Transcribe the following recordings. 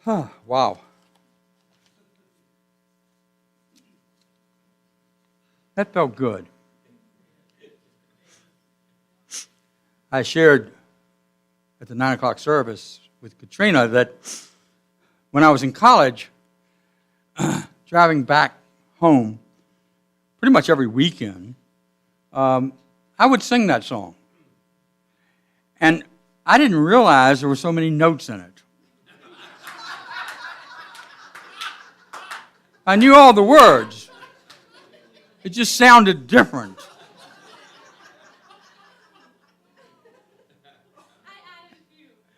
Wow. That felt good. I shared at the 9 o'clock service with Katrina that when I was in college, driving back home pretty much every weekend, I would sing that song. And I didn't realize there were so many notes in it. I knew all the words. It just sounded different.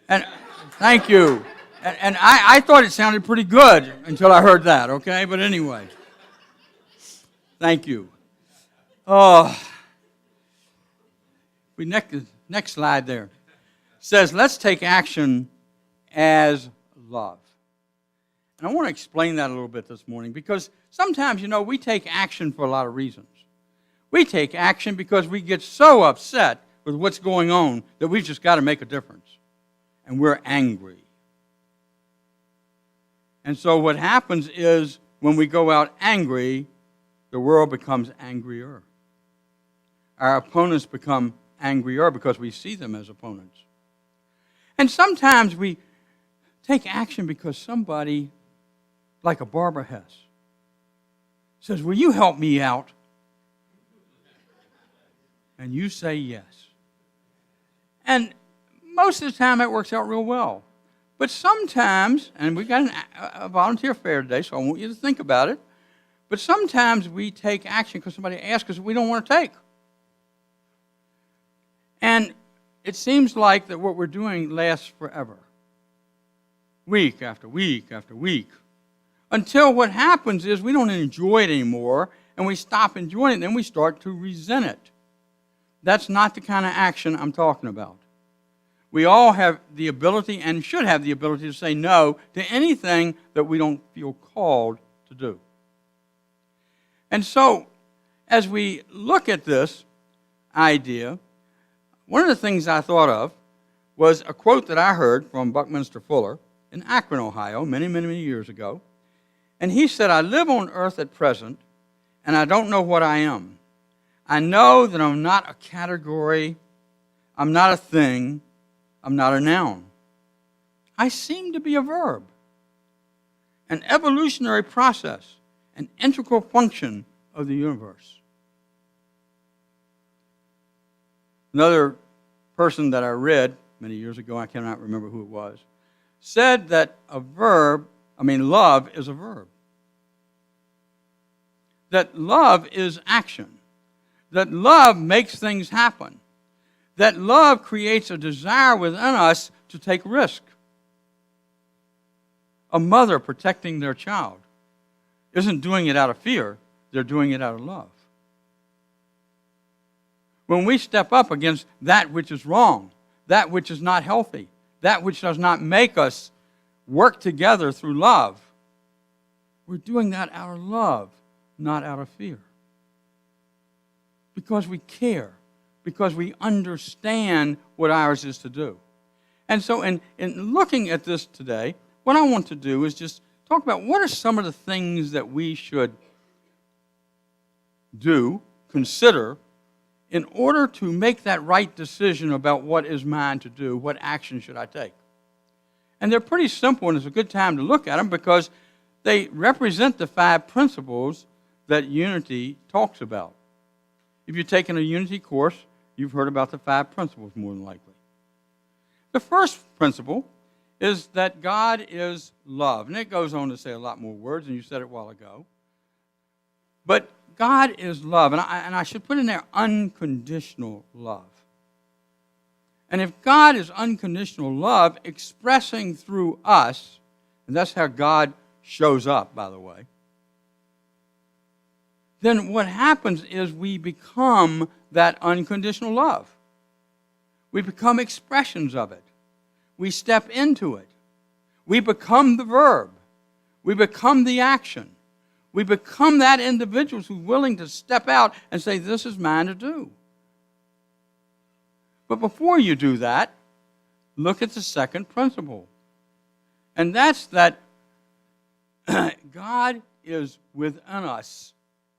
And thank you. And I thought it sounded pretty good until I heard that, okay? But anyway, thank you. Next slide there says, let's take action as love. And I want to explain that a little bit this morning because sometimes, we take action for a lot of reasons. We take action because we get so upset with what's going on that we've just got to make a difference. And we're angry. And so what happens is when we go out angry, the world becomes angrier. Our opponents become angrier because we see them as opponents. And sometimes we take action because somebody, like a Barbara Hess, says, will you help me out? And you say yes. And most of the time it works out real well. But sometimes, and we've got a volunteer fair today, so I want you to think about it, but sometimes we take action because somebody asks us that we don't want to take. And it seems like that what we're doing lasts forever. Week after week after week. Until what happens is we don't enjoy it anymore, and we stop enjoying it, and then we start to resent it. That's not the kind of action I'm talking about. We all have the ability and should have the ability to say no to anything that we don't feel called to do. And so, as we look at this idea, one of the things I thought of was a quote that I heard from Buckminster Fuller in Akron, Ohio, many, many, many years ago. And he said, I live on earth at present, and I don't know what I am. I know that I'm not a category, I'm not a thing, I'm not a noun. I seem to be a verb, an evolutionary process, an integral function of the universe. Another person that I read many years ago, I cannot remember who it was, said that love is a verb. That love is action. That love makes things happen. That love creates a desire within us to take risk. A mother protecting their child isn't doing it out of fear, they're doing it out of love. When we step up against that which is wrong, that which is not healthy, that which does not make us work together through love, we're doing that out of love, not out of fear. Because we care, because we understand what ours is to do. And so in looking at this today, what I want to do is just talk about what are some of the things that we should do, consider, in order to make that right decision about what is mine to do, what action should I take. And they're pretty simple, and it's a good time to look at them because they represent the 5 principles that unity talks about. If you've taken a unity course, you've heard about the 5 principles more than likely. The first principle is that God is love. And it goes on to say a lot more words, and you said it a while ago. But God is love, and I should put in there unconditional love. And if God is unconditional love expressing through us, and that's how God shows up, by the way, then what happens is we become that unconditional love. We become expressions of it. We step into it. We become the verb. We become the action. We become that individual who's willing to step out and say, this is mine to do. But before you do that, look at the second principle. And that's that God is within us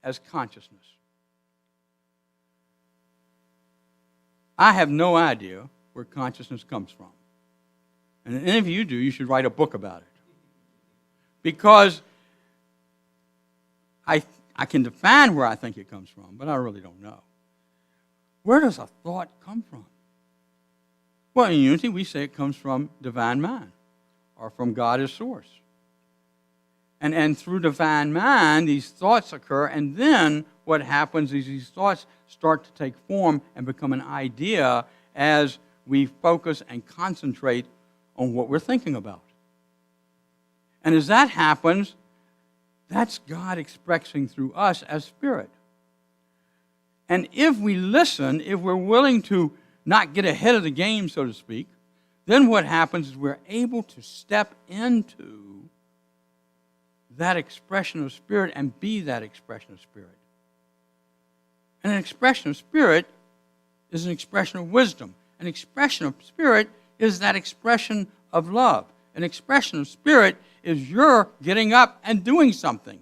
as consciousness. I have no idea where consciousness comes from. And if any of you do, you should write a book about it. Because I can define where I think it comes from, but I really don't know. Where does a thought come from? Well, in Unity, we say it comes from divine mind, or from God as source. And through divine mind, these thoughts occur, and then what happens is these thoughts start to take form and become an idea as we focus and concentrate on what we're thinking about. And as that happens, that's God expressing through us as spirit. And if we listen, if we're willing to not get ahead of the game, so to speak, then what happens is we're able to step into that expression of spirit and be that expression of spirit. And an expression of spirit is an expression of wisdom. An expression of spirit is that expression of love. An expression of spirit is your getting up and doing something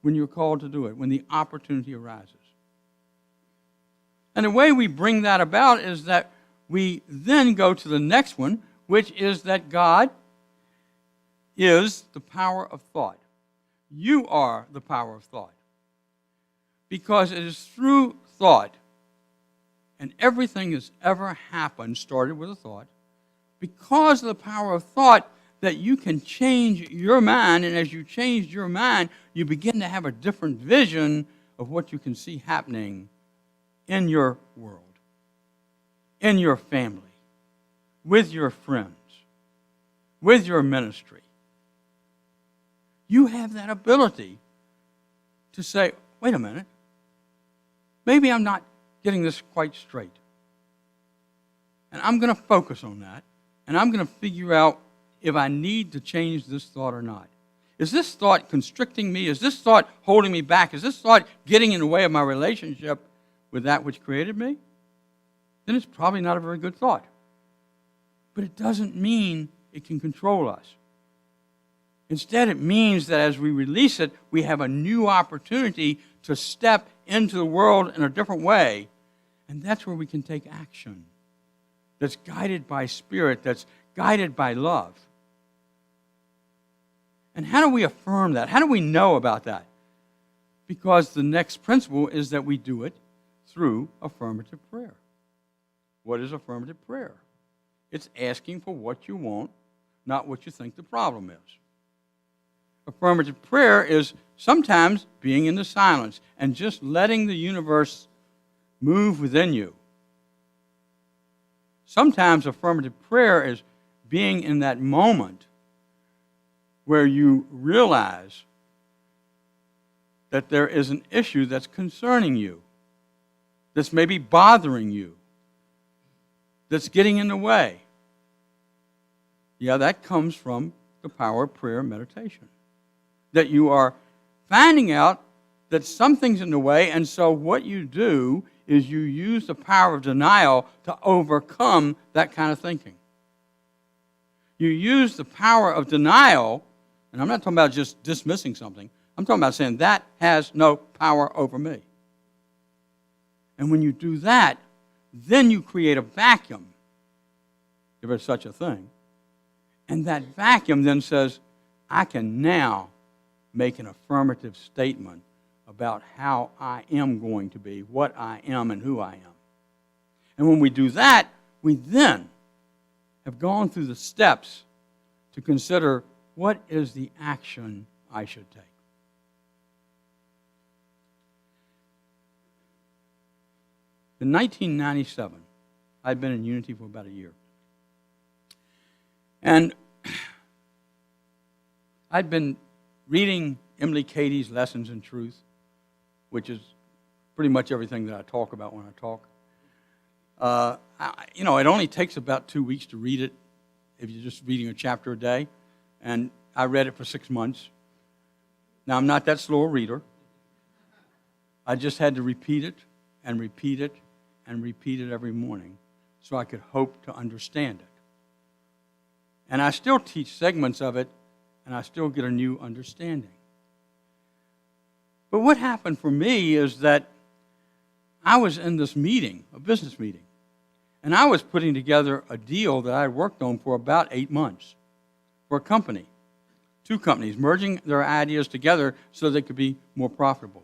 when you're called to do it, when the opportunity arises. And the way we bring that about is that we then go to the next one, which is that God is the power of thought. You are the power of thought. Because it is through thought, and everything that's ever happened started with a thought, because of the power of thought that you can change your mind, and as you change your mind, you begin to have a different vision of what you can see happening in your world, in your family, with your friends, with your ministry. You have that ability to say, wait a minute, maybe I'm not getting this quite straight. And I'm going to focus on that, and I'm going to figure out if I need to change this thought or not. Is this thought constricting me? Is this thought holding me back? Is this thought getting in the way of my relationship with that which created me? Then it's probably not a very good thought. But it doesn't mean it can control us. Instead, it means that as we release it, we have a new opportunity to step into the world in a different way. And that's where we can take action that's guided by spirit, that's guided by love. And how do we affirm that? How do we know about that? Because the next principle is that we do it through affirmative prayer. What is affirmative prayer? It's asking for what you want, not what you think the problem is. Affirmative prayer is sometimes being in the silence and just letting the universe move within you. Sometimes affirmative prayer is being in that moment where you realize that there is an issue that's concerning you, that's maybe bothering you, that's getting in the way. Yeah, that comes from the power of prayer and meditation. That you are finding out that something's in the way, and so what you do is you use the power of denial to overcome that kind of thinking. You use the power of denial, and I'm not talking about just dismissing something. I'm talking about saying that has no power over me. And when you do that, then you create a vacuum, if there's such a thing. And that vacuum then says, I can now make an affirmative statement about how I am going to be, what I am, and who I am. And when we do that, we then have gone through the steps to consider what is the action I should take. In 1997, I'd been in Unity for about a year. And I'd been reading Emily Cady's Lessons in Truth, which is pretty much everything that I talk about when I talk. It only takes about 2 weeks to read it if you're just reading a chapter a day. And I read it for 6 months. Now, I'm not that slow a reader. I just had to repeat it and repeat it and repeat it every morning so I could hope to understand it. And I still teach segments of it, and I still get a new understanding. But what happened for me is that I was in this meeting, a business meeting, and I was putting together a deal that I had worked on for about 8 months for a company, 2 companies, merging their ideas together so they could be more profitable.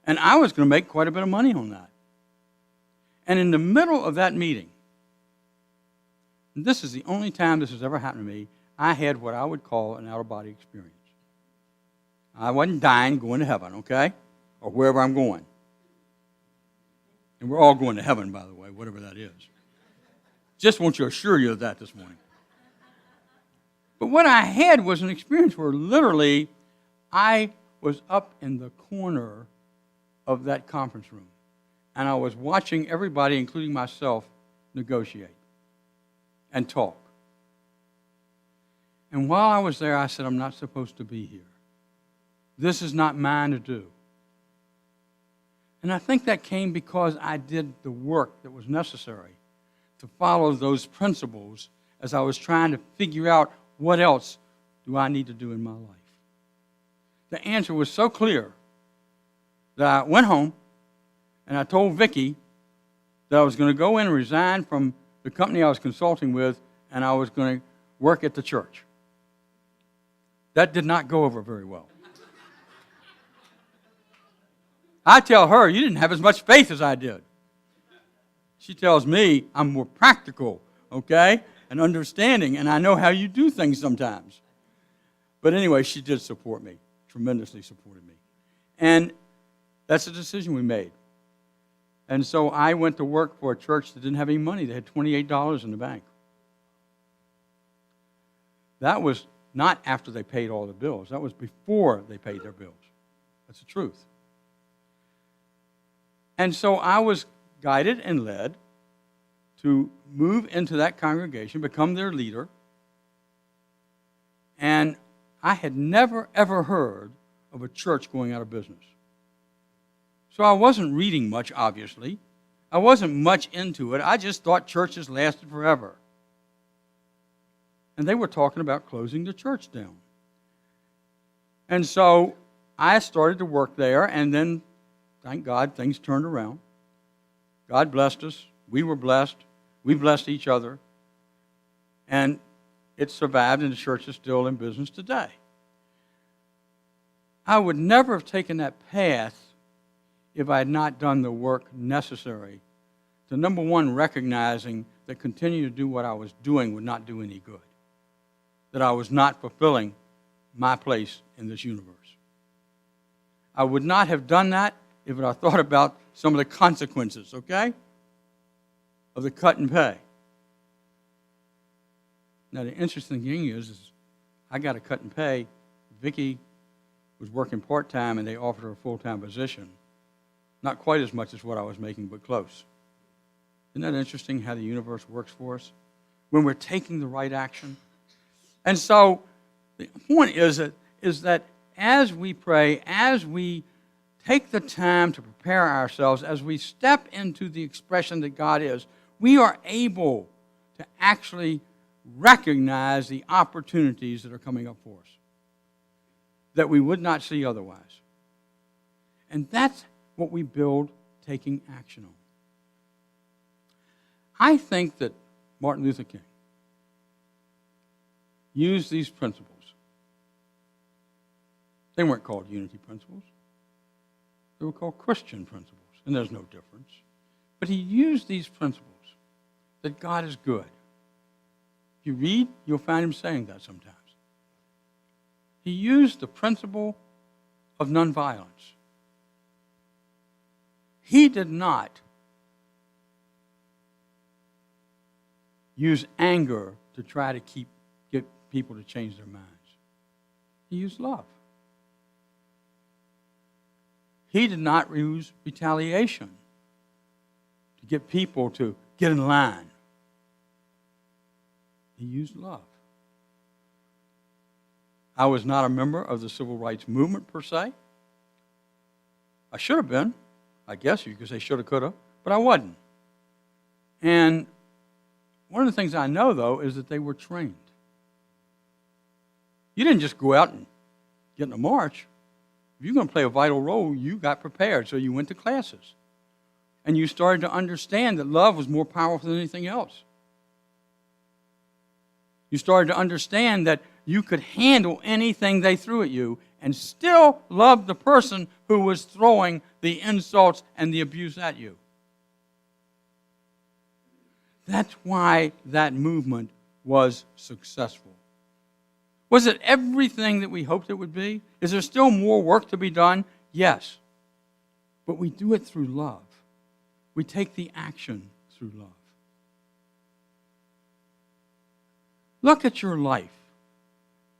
And I was going to make quite a bit of money on that. And in the middle of that meeting, and this is the only time this has ever happened to me, I had what I would call an out-of-body experience. I wasn't dying, going to heaven, okay? Or wherever I'm going. And we're all going to heaven, by the way, whatever that is. Just want to assure you of that this morning. But what I had was an experience where literally I was up in the corner of that conference room. And I was watching everybody, including myself, negotiate and talk. And while I was there, I said, I'm not supposed to be here. This is not mine to do. And I think that came because I did the work that was necessary to follow those principles as I was trying to figure out what else do I need to do in my life. The answer was so clear that I went home and I told Vicki that I was going to go in and resign from the company I was consulting with, and I was going to work at the church. That did not go over very well. I tell her, you didn't have as much faith as I did. She tells me I'm more practical, okay, and understanding, and I know how you do things sometimes. But anyway, she did support me, tremendously supported me. And that's a decision we made. And so I went to work for a church that didn't have any money. They had $28 in the bank. That was not after they paid all the bills. That was before they paid their bills. That's the truth. And so I was guided and led to move into that congregation, become their leader. And I had never, ever heard of a church going out of business. So I wasn't reading much, obviously. I wasn't much into it. I just thought churches lasted forever. And they were talking about closing the church down. And so I started to work there, and then, thank God, things turned around. God blessed us. We were blessed. We blessed each other. And it survived, and the church is still in business today. I would never have taken that path if I had not done the work necessary to, number one, recognizing that continuing to do what I was doing would not do any good, that I was not fulfilling my place in this universe. I would not have done that if I thought about some of the consequences, okay, of the cut and pay. Now, the interesting thing is I got a cut and pay. Vicki was working part-time, and they offered her a full-time position. Not quite as much as what I was making, but close. Isn't that interesting how the universe works for us when we're taking the right action? And so the point is that as we pray, as we take the time to prepare ourselves, as we step into the expression that God is, we are able to actually recognize the opportunities that are coming up for us that we would not see otherwise. And that's what we build taking action on. I think that Martin Luther King used these principles. They weren't called unity principles. They were called Christian principles, and there's no difference. But he used these principles, that God is good. If you read, you'll find him saying that sometimes. He used the principle of nonviolence. He did not use anger to try to get people to change their minds. He used love. He did not use retaliation to get people to get in line. He used love. I was not a member of the civil rights movement per se. I should have been. I guess you could say shoulda, coulda, but I wasn't. And one of the things I know, though, is that they were trained. You didn't just go out and get in a march. If you're going to play a vital role, you got prepared. So you went to classes. And you started to understand that love was more powerful than anything else. You started to understand that you could handle anything they threw at you and still love the person who was throwing the insults and the abuse at you. That's why that movement was successful. Was it everything that we hoped it would be? Is there still more work to be done? Yes. But we do it through love. We take the action through love. Look at your life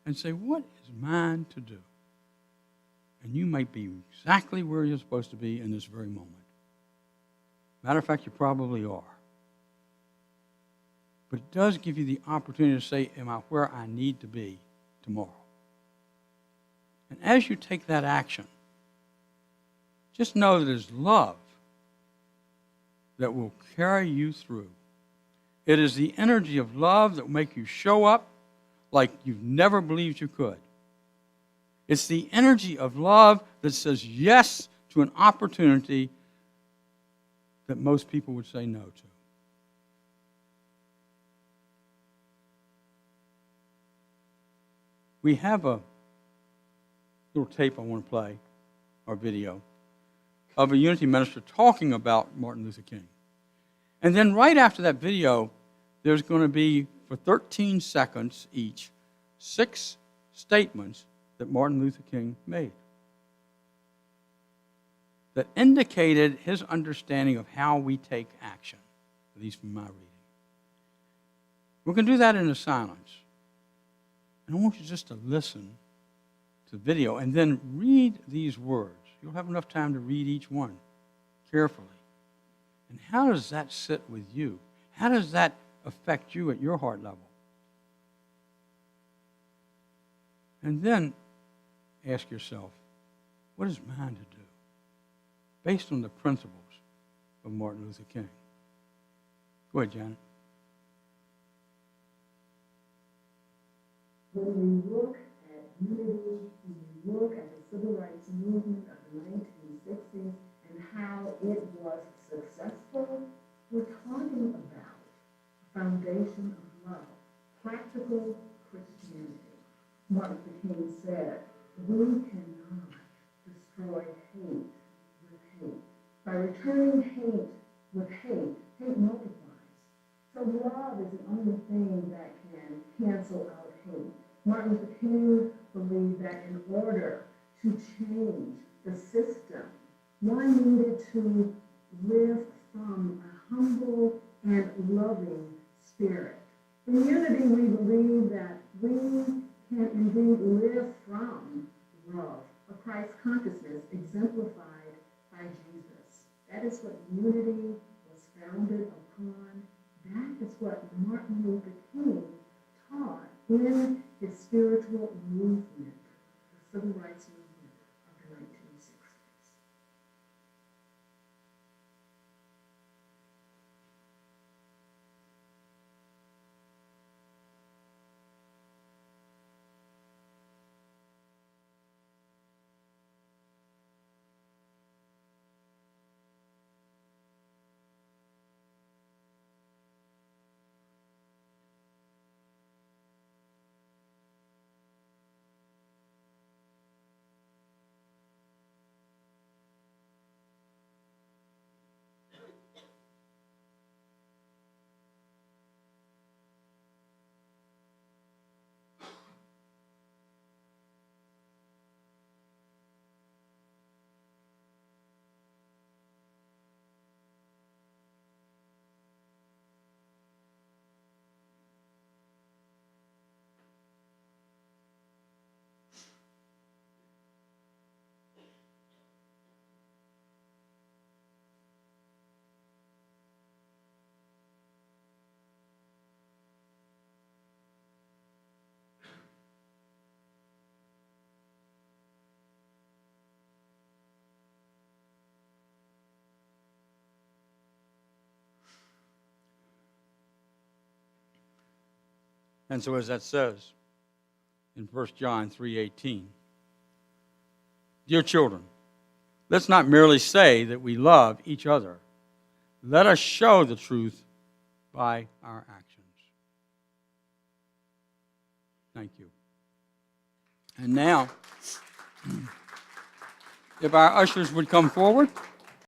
and say, what is mine to do? And you might be exactly where you're supposed to be in this very moment. Matter of fact, you probably are. But it does give you the opportunity to say, am I where I need to be tomorrow? And as you take that action, just know that it's love that will carry you through. It is the energy of love that will make you show up like you've never believed you could. It's the energy of love that says yes to an opportunity that most people would say no to. We have a little tape I want to play, or video, of a Unity minister talking about Martin Luther King. And then right after that video, there's going to be, for 13 seconds each, 6 statements that Martin Luther King made that indicated his understanding of how we take action, at least from my reading. We're going to do that in the silence. And I want you just to listen to the video and then read these words. You'll have enough time to read each one carefully. And how does that sit with you? How does that affect you at your heart level? And then ask yourself, what is mine to do? Based on the principles of Martin Luther King. Go ahead, Janet. When we look at unity, when we look at the civil rights movement of the 1960s and how it was successful, we're talking about a foundation of love, practical Christianity. Martin Luther King said, we cannot destroy hate with hate. By returning hate with hate, hate multiplies. So love is the only thing that can cancel out hate. Martin Luther King believed that in order to change the system, one needed to live from a humble and loving spirit. In unity, we believe that we can indeed live from love, a Christ consciousness exemplified by Jesus. That is what unity was founded upon. That is what Martin Luther King taught in his spiritual movement, the civil rights movement of the 1960s. And so as that says, in 1 John 3:18. Dear children, let's not merely say that we love each other. Let us show the truth by our actions. Thank you. And now, if our ushers would come forward.